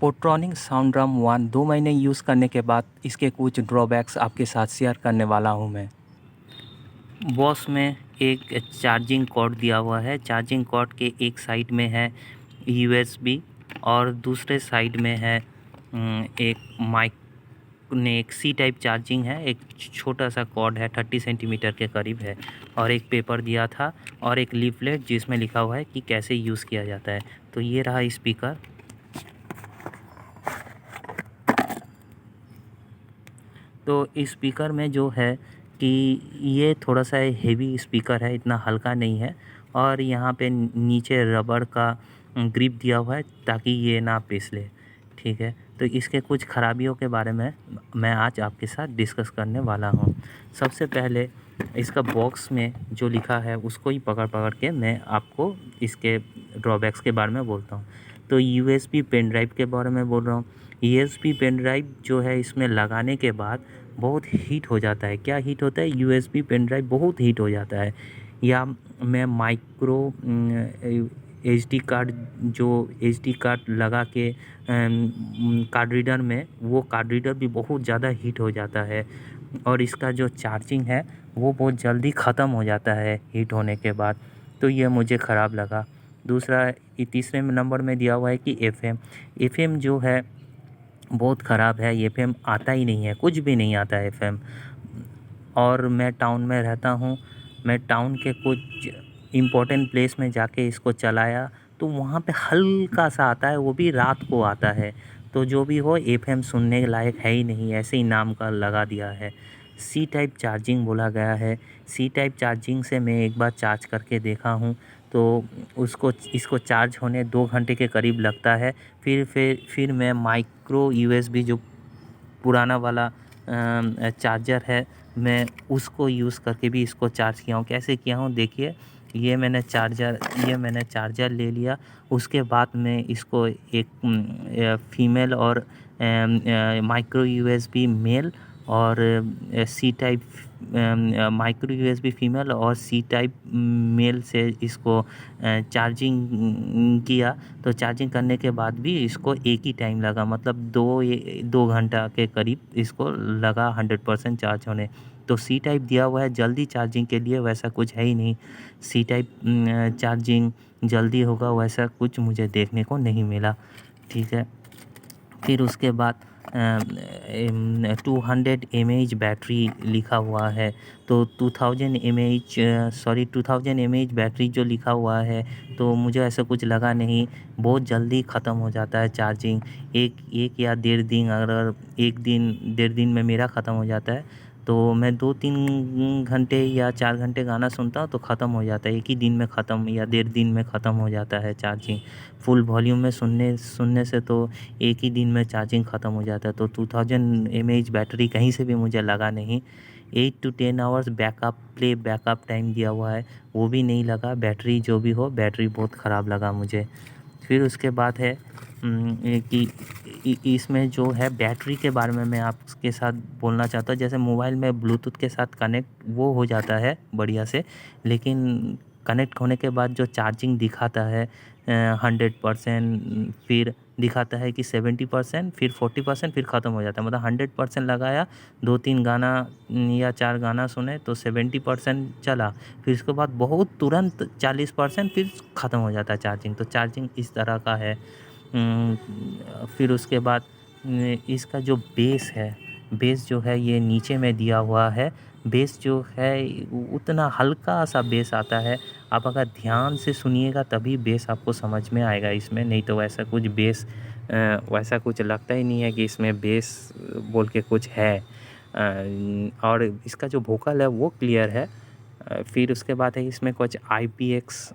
पोट्रॉनिक sound drum one 2 महीने use करने के बाद इसके कुछ ड्रॉबैक्स आपके साथ शेयर करने वाला हूँ मैं। बॉस में एक चार्जिंग कॉर्ड दिया हुआ है। चार्जिंग कॉर्ड के एक साइड में है यूएसबी और दूसरे साइड में है एक सी टाइप चार्जिंग है। एक छोटा सा कॉर्ड है 30 सेंटीमीटर के करीब है और एक पेपर दिया था और एक लीफलेट जिसमें लिखा हुआ है कि कैसे यूज़ किया जाता है। तो ये रहा स्पीकर। तो स्पीकर में जो है कि ये थोड़ा सा हेवी स्पीकर है, इतना हल्का नहीं है और यहाँ पे नीचे रबड़ का ग्रिप दिया हुआ है ताकि ये ना फिसले। ठीक है, तो इसके कुछ खराबियों के बारे में मैं आज आपके साथ डिस्कस करने वाला हूँ। सबसे पहले इसका बॉक्स में जो लिखा है उसको ही पकड़ पकड़ के मैं आपको इसके ड्रॉबैक्स के बारे में बोलता हूँ। तो यूएसबी पेन ड्राइव के बारे में बोल रहा हूँ। यूएसबी पेन ड्राइव जो है इसमें लगाने के बाद बहुत हीट हो जाता है। क्या हीट होता है? यूएसबी पेन ड्राइव बहुत हीट हो जाता है। या मैं माइक्रो एसडी कार्ड जो एसडी कार्ड लगा के कार्ड रीडर में, वो कार्ड रीडर भी बहुत ज़्यादा हीट हो जाता है और इसका जो चार्जिंग है वो बहुत जल्दी ख़त्म हो जाता है हीट होने के बाद। तो ये मुझे ख़राब लगा। दूसरा, तीसरे नंबर में दिया हुआ है कि एफएम जो है बहुत ख़राब है। एफएम आता ही नहीं है, कुछ भी नहीं आता है एफएम। और मैं टाउन में रहता हूँ। मैं टाउन के कुछ इम्पोर्टेंट प्लेस में जाके इसको चलाया तो वहाँ पे हल्का सा आता है, वो भी रात को आता है। तो जो भी हो, एफएम सुनने के लायक है ही नहीं, ऐसे ही नाम का लगा दिया है। सी टाइप चार्जिंग बोला गया है। सी टाइप चार्जिंग से मैं एक बार चार्ज करके देखा हूँ तो इसको चार्ज होने 2 घंटे के करीब लगता है। फिर मैं माइक्रो यूएसबी जो पुराना वाला चार्जर है, मैं उसको यूज़ करके भी इसको चार्ज किया हूँ। कैसे किया हूँ देखिए, ये मैंने चार्जर ले लिया। उसके बाद मैं इसको एक फीमेल और माइक्रो यूएसबी मेल और C type micro USB female और सी टाइप मेल से इसको चार्जिंग किया। तो चार्जिंग करने के बाद भी इसको एक ही टाइम लगा, मतलब 2 घंटा के करीब इसको लगा 100% चार्ज होने। तो सी टाइप दिया हुआ है जल्दी चार्जिंग के लिए, वैसा कुछ है ही नहीं। सी टाइप चार्जिंग जल्दी होगा वैसा कुछ मुझे देखने को नहीं मिला। ठीक है, फिर उसके बाद 200 mAh बैटरी लिखा हुआ है। तो 2000 mAh बैटरी जो लिखा हुआ है, तो मुझे ऐसा कुछ लगा नहीं। बहुत जल्दी ख़त्म हो जाता है चार्जिंग। एक या 1.5 दिन, अगर 1 दिन 1.5 दिन में मेरा ख़त्म हो जाता है तो मैं 2-3 घंटे या 4 घंटे गाना सुनता हूँ तो ख़त्म हो जाता है। एक ही दिन में ख़त्म या 1.5 दिन में ख़त्म हो जाता है चार्जिंग। फुल वॉल्यूम में सुनने से तो एक ही दिन में चार्जिंग ख़त्म हो जाता है। तो 2000 mAh बैटरी कहीं से भी मुझे लगा नहीं। 8 to 10 आवर्स बैकअप टाइम दिया हुआ है, वो भी नहीं लगा। बैटरी जो भी हो, बैटरी बहुत ख़राब लगा मुझे। फिर उसके बाद है कि इसमें जो है बैटरी के बारे में मैं आपके साथ बोलना चाहता हूँ। जैसे मोबाइल में ब्लूटूथ के साथ कनेक्ट वो हो जाता है बढ़िया से, लेकिन कनेक्ट होने के बाद जो चार्जिंग दिखाता है 100%, फिर दिखाता है कि 70%, फिर 40%, फिर ख़त्म हो जाता है। मतलब 100% लगाया, 2-3 गाना या 4 गाना सुने तो 70% चला, फिर उसके बाद बहुत तुरंत 40%, फिर ख़त्म हो जाता है चार्जिंग। तो चार्जिंग इस तरह का है। फिर उसके बाद इसका जो बेस जो है ये नीचे में दिया हुआ है। बेस जो है उतना हल्का सा बेस आता है। आप अगर ध्यान से सुनिएगा तभी बेस आपको समझ में आएगा इसमें, नहीं तो वैसा कुछ लगता ही नहीं है कि इसमें बेस बोल के कुछ है। और इसका जो वोकल है वो क्लियर है। फिर उसके बाद है इसमें कुछ IPX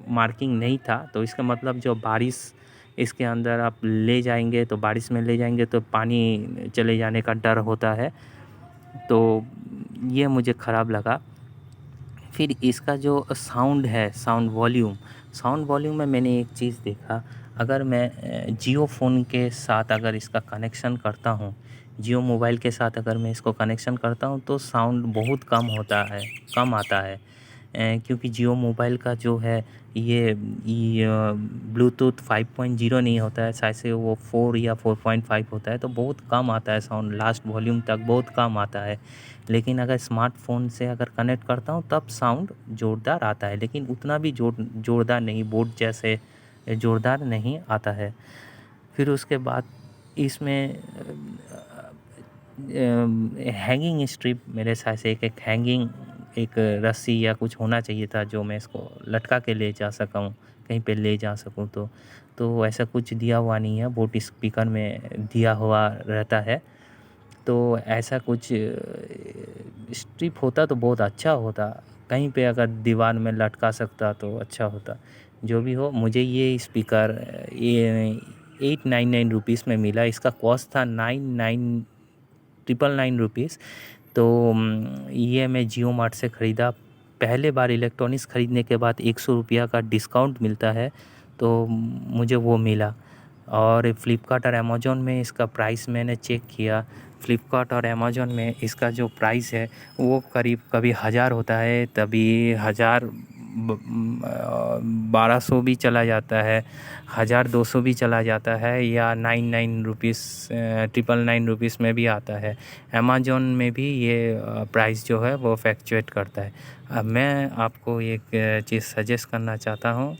मार्किंग नहीं था, तो इसका मतलब जो बारिश इसके अंदर आप ले जाएंगे तो बारिश में ले जाएंगे तो पानी चले जाने का डर होता है। तो ये मुझे ख़राब लगा। फिर इसका जो साउंड वॉल्यूम में मैंने एक चीज़ देखा। अगर मैं जियो फ़ोन के साथ अगर इसका कनेक्शन करता हूँ, जियो मोबाइल के साथ अगर मैं इसको कनेक्शन करता हूँ तो साउंड बहुत कम आता है। क्योंकि जियो मोबाइल का जो है ये ब्लूटूथ 5.0 नहीं होता है, शायद से वो 4 या 4.5 होता है, तो बहुत कम आता है साउंड, लास्ट वॉल्यूम तक बहुत कम आता है। लेकिन अगर स्मार्टफोन से अगर कनेक्ट करता हूँ तब साउंड ज़ोरदार आता है, लेकिन उतना भी ज़ोरदार नहीं, बोट जैसे ज़ोरदार नहीं आता है। फिर उसके बाद इसमें हैंगिंग स्ट्रिप मेरे हिसाब से एक हैंगिंग एक रस्सी या कुछ होना चाहिए था जो मैं इसको लटका के ले जा सकूँ, कहीं पे ले जा सकूँ। तो ऐसा कुछ दिया हुआ नहीं है, बोट स्पीकर में दिया हुआ रहता है। तो ऐसा कुछ स्ट्रिप होता तो बहुत अच्छा होता, कहीं पे अगर दीवार में लटका सकता तो अच्छा होता। जो भी हो, मुझे ये स्पीकर ये 899 रुपीज़ में मिला। इसका कॉस्ट था 999 रुपीज़। तो ये मैं जियो मार्ट से ख़रीदा। पहले बार इलेक्ट्रॉनिक्स ख़रीदने के बाद 100 रुपया का डिस्काउंट मिलता है, तो मुझे वो मिला। और फ्लिपकार्ट और अमेज़ॉन में इसका प्राइस मैंने चेक किया। फ्लिपकार्ट और अमेज़ॉन में इसका जो प्राइस है वो करीब कभी 1000 होता है, तभी 1200 भी चला जाता है, 1200 भी चला जाता है, या 99 रुपीज़ 999 रुपीज़ में भी आता है। अमेज़ॉन में भी ये प्राइस जो है वो फ्लक्चुएट करता है। अब मैं आपको एक चीज़ सजेस्ट करना चाहता हूँ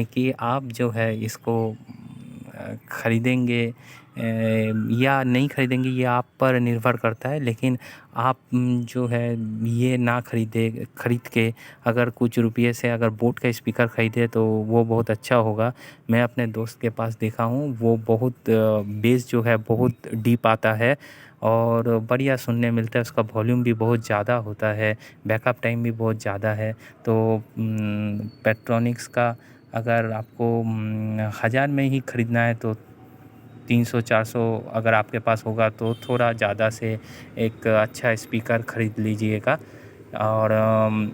कि आप जो है इसको ख़रीदेंगे या नहीं ख़रीदेंगे ये आप पर निर्भर करता है। लेकिन आप जो है ये ना ख़रीद के अगर कुछ रुपये से अगर बोट का स्पीकर ख़रीदे तो वो बहुत अच्छा होगा। मैं अपने दोस्त के पास देखा हूँ, वो बहुत बेस जो है बहुत डीप आता है और बढ़िया सुनने मिलता है, उसका वॉल्यूम भी बहुत ज़्यादा होता है, बैकअप टाइम भी बहुत ज़्यादा है। तो पेट्रोनिक्स का अगर आपको 1000 में ही ख़रीदना है तो 300-400 अगर आपके पास होगा तो थोड़ा ज़्यादा से एक अच्छा स्पीकर ख़रीद लीजिएगा। और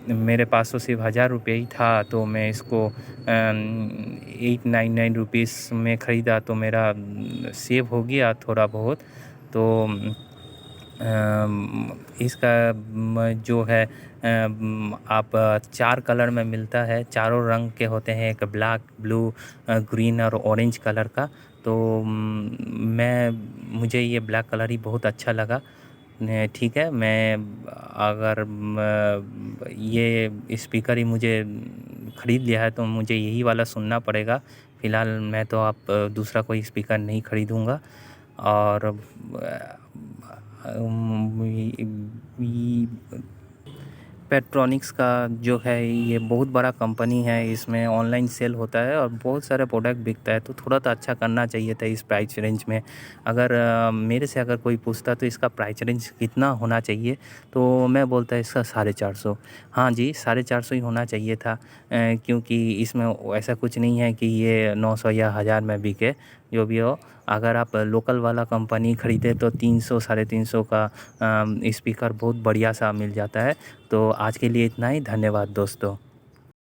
मेरे पास तो सिर्फ 1000 रुपये ही था, तो मैं इसको 899 रुपीज़ में ख़रीदा, तो मेरा सेव हो गया थोड़ा बहुत। तो इसका जो है आप 4 कलर में मिलता है, चारों रंग के होते हैं, एक ब्लैक, ब्लू, ग्रीन और ऑरेंज कलर का। तो मुझे ये ब्लैक कलर ही बहुत अच्छा लगा। ठीक है, मैं अगर ये स्पीकर ही मुझे ख़रीद लिया है तो मुझे यही वाला सुनना पड़ेगा। फ़िलहाल मैं तो आप दूसरा कोई स्पीकर नहीं ख़रीदूँगा। और पेट्रोनिक्स का जो है ये बहुत बड़ा कंपनी है, इसमें ऑनलाइन सेल होता है और बहुत सारे प्रोडक्ट बिकता है, तो थोड़ा तो अच्छा करना चाहिए था इस प्राइस रेंज में। अगर मेरे से अगर कोई पूछता तो इसका प्राइस रेंज कितना होना चाहिए, तो मैं बोलता इसका 450। हाँ जी, 450 ही होना चाहिए था, क्योंकि इसमें ऐसा कुछ नहीं है कि ये 900 या 1000 में बिके। जो भी हो, अगर आप लोकल वाला कंपनी ख़रीदे तो 300 350 का स्पीकर बहुत बढ़िया सा मिल जाता है। तो आज के लिए इतना ही, धन्यवाद दोस्तों।